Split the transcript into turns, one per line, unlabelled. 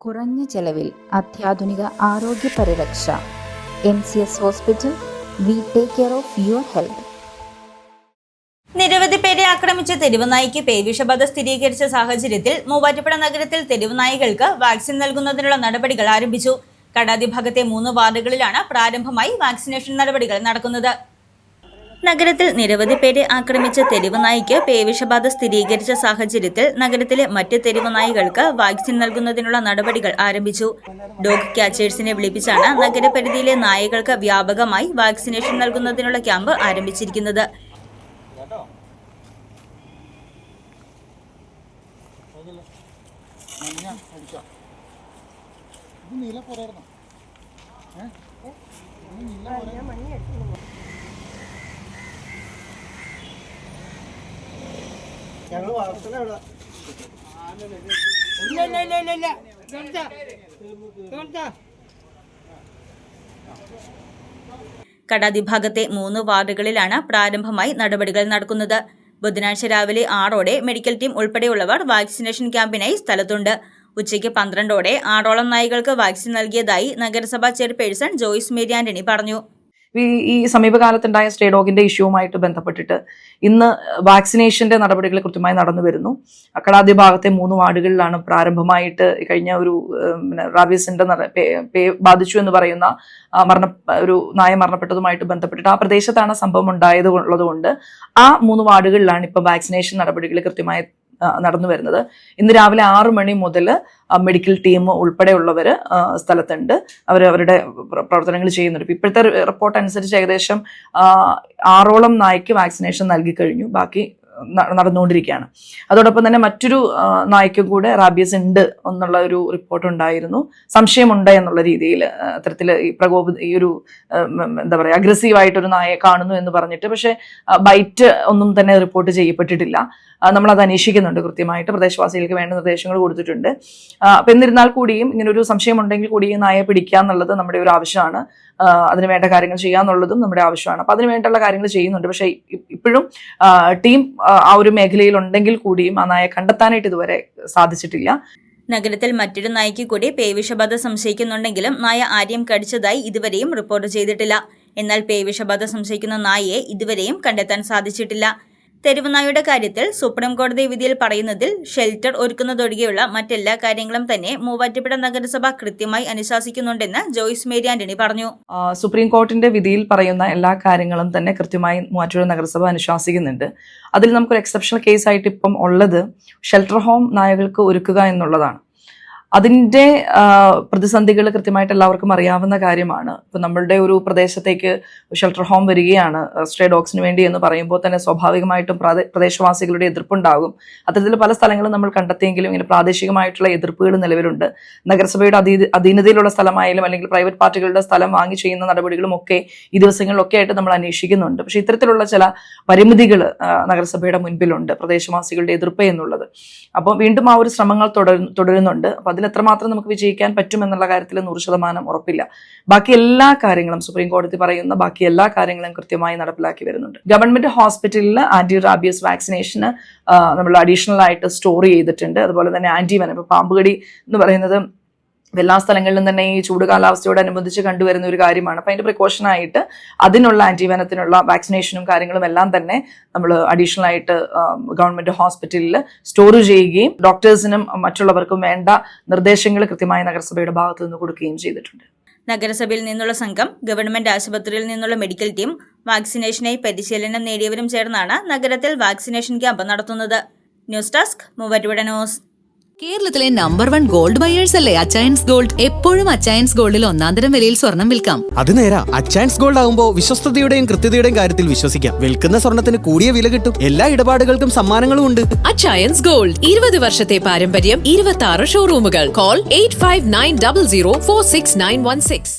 കുറഞ്ഞ ചെലവിൽ അത്യാധുനിക ആരോഗ്യ പരിരക്ഷ. MCS hospital. We take care of your health.
നിരവധി പേരെ ആക്രമിച്ച തെരുവുനായ്ക്ക് പേവിഷബാധ സ്ഥിരീകരിച്ച സാഹചര്യത്തിൽ മൂവാറ്റുപുഴ നഗരത്തിൽ തെരുവുനായ്ക്കൾക്ക് വാക്സിൻ നൽകുന്നതിനുള്ള നടപടികൾ ആരംഭിച്ചു. കടാതി ഭാഗത്തെ 3 വാർഡുകളിലാണ് പ്രാരംഭമായി വാക്സിനേഷൻ നടപടികൾ നടക്കുന്നത്. നഗരത്തിൽ നിരവധി പേരെ ആക്രമിച്ച തെരുവുനായ്ക്ക് പേവിഷബാധ സ്ഥിരീകരിച്ച സാഹചര്യത്തിൽ നഗരത്തിലെ മറ്റ് തെരുവുനായ്ക്കൾക്ക് വാക്സിൻ നൽകുന്നതിനുള്ള നടപടികൾ ആരംഭിച്ചു. ഡോഗ് ക്യാച്ചേഴ്സിനെ വിളിപ്പിച്ചാണ് നഗരപരിധിയിലെ നായകൾക്ക് വ്യാപകമായി വാക്സിനേഷൻ നൽകുന്നതിനുള്ള ക്യാമ്പ് ആരംഭിച്ചിരിക്കുന്നത്. കടാതി ഭാഗത്തെ 3 വാർഡുകളിലാണ് പ്രാരംഭമായി നടപടികൾ നടക്കുന്നത്. ബുധനാഴ്ച രാവിലെ 6ഓടെ മെഡിക്കൽ ടീം ഉൾപ്പെടെയുള്ളവർ വാക്സിനേഷൻ ക്യാമ്പിനായി സ്ഥലത്തുണ്ട്. ഉച്ചയ്ക്ക് 12ഓടെ 6ഓളം നായ്ക്കൾക്ക് വാക്സിൻ നൽകിയതായി നഗരസഭാ ചെയർപേഴ്സൺ ജോയ്സ് മേരി ആന്റണി പറഞ്ഞു.
ഈ സമീപകാലത്തുണ്ടായ സ്റ്റേ ഡോഗിന്റെ ഇഷ്യൂവുമായിട്ട് ബന്ധപ്പെട്ടിട്ട് ഇന്ന് വാക്സിനേഷന്റെ നടപടികൾ കൃത്യമായി നടന്നു വരുന്നു. കടാതി ഭാഗത്തെ 3 വാർഡുകളിലാണ് പ്രാരംഭമായിട്ട് കഴിഞ്ഞ ഒരു റാബീസിന്റെ ബാധിച്ചു എന്ന് പറയുന്ന ഒരു നായ മരണപ്പെട്ടതുമായിട്ട് ബന്ധപ്പെട്ടിട്ട് ആ പ്രദേശത്താണ് സംഭവം ഉള്ളതുകൊണ്ട് ആ 3 വാർഡുകളിലാണ് ഇപ്പൊ വാക്സിനേഷൻ നടപടികൾ കൃത്യമായി നടന്നു വരുന്നത്. ഇന്ന് രാവിലെ 6 മണി മുതൽ മെഡിക്കൽ ടീം ഉൾപ്പെടെയുള്ളവർ സ്ഥലത്തുണ്ട്. അവരുടെ പ്രവർത്തനങ്ങൾ ചെയ്യുന്നുണ്ട്. ഇപ്പോഴത്തെ റിപ്പോർട്ട് അനുസരിച്ച് ഏകദേശം 6ഓളം നായ്ക്ക് വാക്സിനേഷൻ നൽകി കഴിഞ്ഞു. ബാക്കി നടന്നുകൊണ്ടിരിക്കുകയാണ്. അതോടൊപ്പം തന്നെ മറ്റൊരു നായ്ക്കും കൂടെ റാബീസ് ഉണ്ട് എന്നുള്ള ഒരു റിപ്പോർട്ട് ഉണ്ടായിരുന്നു. സംശയമുണ്ട് എന്നുള്ള രീതിയിൽ അത്തരത്തിൽ ഈ ഒരു എന്താ പറയുക അഗ്രസീവായിട്ടൊരു നായയെ കാണുന്നു എന്ന് പറഞ്ഞിട്ട്, പക്ഷെ ബൈറ്റ് ഒന്നും തന്നെ റിപ്പോർട്ട് ചെയ്യപ്പെട്ടിട്ടില്ല. നമ്മളത് അന്വേഷിക്കുന്നുണ്ട്. കൃത്യമായിട്ട് പ്രദേശവാസികൾക്ക് വേണ്ട നിർദ്ദേശങ്ങൾ കൊടുത്തിട്ടുണ്ട്. അപ്പൊ എന്നിരുന്നാൽ കൂടിയും ഇങ്ങനെ ഒരു സംശയം ഉണ്ടെങ്കിൽ കൂടി ഈ നായയെ പിടിക്കുക എന്നുള്ളത് നമ്മുടെ ഒരു ആവശ്യമാണ്. അതിന് വേണ്ട കാര്യങ്ങൾ ചെയ്യാന്നുള്ളതും നമ്മുടെ ആവശ്യമാണ്. അപ്പൊ അതിന് വേണ്ടുള്ള കാര്യങ്ങൾ ചെയ്യുന്നുണ്ട്. പക്ഷെ ഇപ്പോഴും ടീം ആ ഒരു മേഖലയിൽ ഉണ്ടെങ്കിൽ കൂടിയും ആ നായയെ കണ്ടെത്താനായിട്ട് ഇതുവരെ സാധിച്ചിട്ടില്ല.
നഗരത്തിൽ മറ്റൊരു നായ്ക്ക് കൂടി പേവിഷബാധ സംശയിക്കുന്നുണ്ടെങ്കിലും നായ ആരെയും കടിച്ചതായി ഇതുവരെയും റിപ്പോർട്ട് ചെയ്തിട്ടില്ല. എന്നാൽ പേവിഷബാധ സംശയിക്കുന്ന നായയെ ഇതുവരെയും കണ്ടെത്താൻ സാധിച്ചിട്ടില്ല. തെരുവുനായുടെ കാര്യത്തിൽ സുപ്രീം കോടതി വിധിയിൽ പറയുന്നതിൽ ഷെൽട്ടർ ഒരുക്കുന്നതൊഴികെയുള്ള മറ്റെല്ലാ കാര്യങ്ങളും തന്നെ മൂവാറ്റുപുഴ നഗരസഭ കൃത്യമായി അനുശാസിക്കുന്നുണ്ടെന്ന് ജോയ്സ് മേരി ആന്റണി പറഞ്ഞു.
സുപ്രീം കോടതിന്റെ വിധിയിൽ പറയുന്ന എല്ലാ കാര്യങ്ങളും തന്നെ കൃത്യമായി മൂവാറ്റുപുഴ നഗരസഭ അനുശാസിക്കുന്നുണ്ട്. അതിൽ നമുക്കൊരു എക്സെപ്ഷണൽ കേസ് ആയിട്ട് ഇപ്പം ഉള്ളത് ഷെൽട്ടർ ഹോം നായകൾക്ക് ഒരുക്കുക എന്നുള്ളതാണ്. അതിൻ്റെ പ്രതിസന്ധികൾ കൃത്യമായിട്ട് എല്ലാവർക്കും അറിയാവുന്ന കാര്യമാണ്. ഇപ്പം നമ്മളുടെ ഒരു പ്രദേശത്തേക്ക് ഷെൽട്ടർ ഹോം വരികയാണ് സ്ട്രേ ഡോഗ്സിന് വേണ്ടി എന്ന് പറയുമ്പോൾ തന്നെ സ്വാഭാവികമായിട്ടും പ്രദേശവാസികളുടെ എതിർപ്പുണ്ടാകും. അത്തരത്തിൽ പല സ്ഥലങ്ങളും നമ്മൾ കണ്ടെത്തിയെങ്കിലും ഇങ്ങനെ പ്രാദേശികമായിട്ടുള്ള എതിർപ്പുകൾ നിലവിലുണ്ട്. നഗരസഭയുടെ അധീനതയിലുള്ള സ്ഥലമായാലും അല്ലെങ്കിൽ പ്രൈവറ്റ് പാർട്ടികളുടെ സ്ഥലം വാങ്ങി ചെയ്യുന്ന നടപടികളും ഒക്കെ ഈ ദിവസങ്ങളിലൊക്കെ ആയിട്ട് നമ്മൾ അന്വേഷിക്കുന്നുണ്ട്. പക്ഷെ ഇത്തരത്തിലുള്ള ചില പരിമിതികൾ നഗരസഭയുടെ മുൻപിലുണ്ട്, പ്രദേശവാസികളുടെ എതിർപ്പ് എന്നുള്ളത്. അപ്പോൾ വീണ്ടും ആ ഒരു ശ്രമങ്ങൾ തുടരുന്നുണ്ട്. അപ്പൊ അതിൽ എത്രമാത്രം നമുക്ക് വിജയിക്കാൻ പറ്റുമെന്നുള്ള കാര്യത്തിൽ 100% ഉറപ്പില്ല. ബാക്കി എല്ലാ കാര്യങ്ങളും സുപ്രീം കോടതി പറയുന്ന ബാക്കി എല്ലാ കാര്യങ്ങളും കൃത്യമായി നടപ്പിലാക്കി വരുന്നുണ്ട്. ഗവൺമെന്റ് ഹോസ്പിറ്റലിൽ ആന്റി റാബിയസ് വാക്സിനേഷന് നമ്മൾ അഡീഷണൽ ആയിട്ട് സ്റ്റോർ ചെയ്തിട്ടുണ്ട്. അതുപോലെ തന്നെ ആന്റിവെനം, ഇപ്പൊ പാമ്പുകടി എന്ന് പറയുന്നത് എല്ലാ സ്ഥലങ്ങളിലും തന്നെ ഈ ചൂട് കാലാവസ്ഥയോടനുബന്ധിച്ച് കണ്ടുവരുന്ന ഒരു കാര്യമാണ്. അപ്പൊ അതിന്റെ പ്രിക്കോഷനായിട്ട് അതിനുള്ള ആന്റിവെനത്തിനുള്ള വാക്സിനേഷനും കാര്യങ്ങളും എല്ലാം തന്നെ നമ്മൾ അഡീഷണൽ ആയിട്ട് ഗവൺമെന്റ് ഹോസ്പിറ്റലിൽ സ്റ്റോർ ചെയ്യുകയും ഡോക്ടേഴ്സിനും മറ്റുള്ളവർക്കും വേണ്ട നിർദ്ദേശങ്ങൾ കൃത്യമായി നഗരസഭയുടെ ഭാഗത്തു നിന്ന് കൊടുക്കുകയും ചെയ്തിട്ടുണ്ട്.
നഗരസഭയിൽ നിന്നുള്ള സംഘം, ഗവൺമെന്റ് ആശുപത്രിയിൽ നിന്നുള്ള മെഡിക്കൽ ടീം, വാക്സിനേഷനായി പരിശീലനം നേടിയവരും ചേർന്നാണ് നഗരത്തിൽ വാക്സിനേഷൻ ക്യാമ്പ് നടത്തുന്നത്. News desk Muvattupuzha news.
കേരളത്തിലെ നമ്പർ 1 ഗോൾഡ് ബയേഴ്സ് അല്ലേ അച്ചയൻസ് ഗോൾഡ്. എപ്പോഴും അച്ചയൻസ് ഗോൾഡിൽ 1-ാം വിലയിൽ സ്വർണം വിൽക്കാം.
അത് നേരാ. അച്ചയൻസ് ഗോൾഡ് ആകുമ്പോൾ വിശ്വസ്തതയുടെയും കൃത്യതയുടെയും കാര്യത്തിൽ വിശ്വസിക്കാം. വിൽക്കുന്ന സ്വർണത്തിന് കൂടിയ വില കിട്ടും. എല്ലാ ഇടപാടുകൾക്കും സമ്മാനങ്ങളും ഉണ്ട്.
അച്ചയൻസ് ഗോൾഡ് 20 വർഷത്തെ പാരമ്പര്യം, 26 ഷോറൂമുകൾ. കോൾ 8590046916.